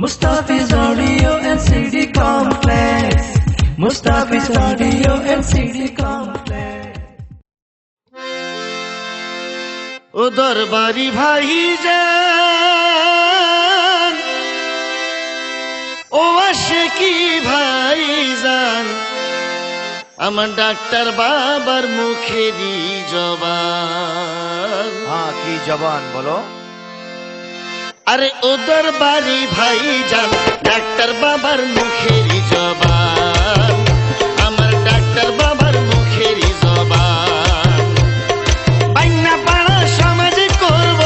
Mustafi's Audio and CD Complex. Mustafi's Audio and CD Complex. ও দরবারি ভাইজান, ও আশিকি ভাইজান, আমার doctor বাবার মুখেরই জবান। হ্যাঁ, কি জবান বলো? আরে ও দরবারি ভাইজান, ডাক্তার বাবার মুখেরই জবান, আমার ডাক্তার বাবার মুখেরই জবান। বাইনা পাড়া সমাজ করব,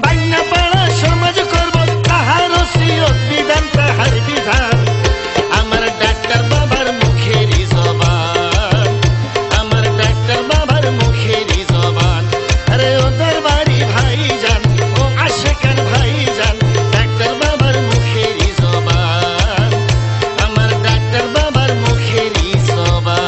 বাইনা পাড়া সমাজ করব, তাহার ওসিয়ত বিধান, তাহার বিধান, আমার ডাক্তার বাবার মুখেরই জবান, আমার ডাক্তার বাবার মুখেরই জবান। আরে ও দরবারি ভাইজান, ও আশিকার ভাইজান, ডাক্তার বাবার মুখেরই জবান, আমার ডাক্তার বাবার মুখেরই জবান।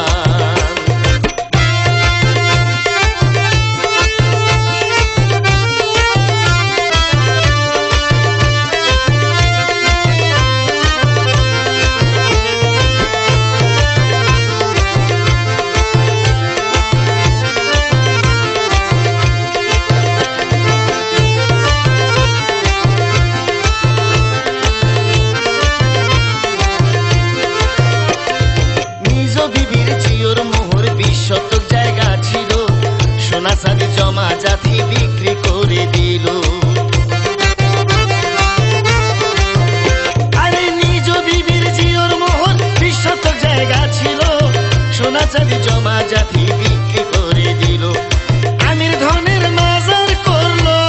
নিজ বিবির জিওর মোহর 20 শতক জায়গা ছিল, সোনা চাঁদি জমা জাতি বিক্রি করে দিল। আরে নিজ বিবির জিওর মোহর 20 শতক জায়গা ছিল, সোনা চাঁদি জমা জাতি বিক্রি করে দিল। আমির ধনের মাজার করলো,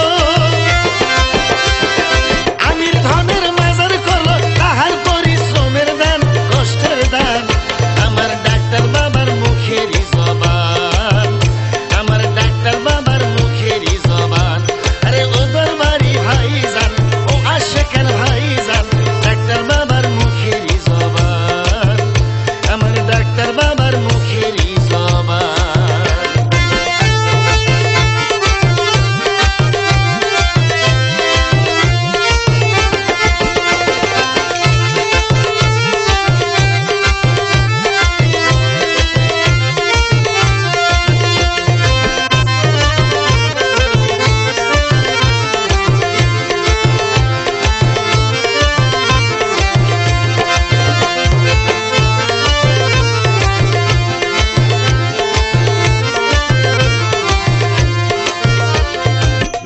আমির ধনের মাজার করলো, তাহার পরিশ্রমের দান, কষ্টের দান, আমার ডাক্তার বাবার মুখেরই জবান, আমার ডাক্তার বাবার মুখেরই জবান। আরে ও দরবারি ভাইজান, ও আশিকার ভাইজান, ডাক্তার বাবার মুখেরই জবান, আমার ডাক্তার বাবার মুখেরই জবান।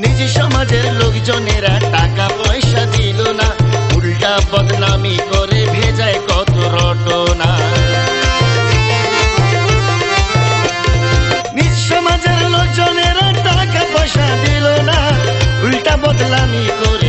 নিজ সমাজের লোকজনেরা টাকা পয়সা দিল না, উল্টা বদনামি করে ভেজায় কত রটনা। নিজ সমাজের লোকজনেরা টাকা পয়সা দিল না, উল্টা বদনামি করে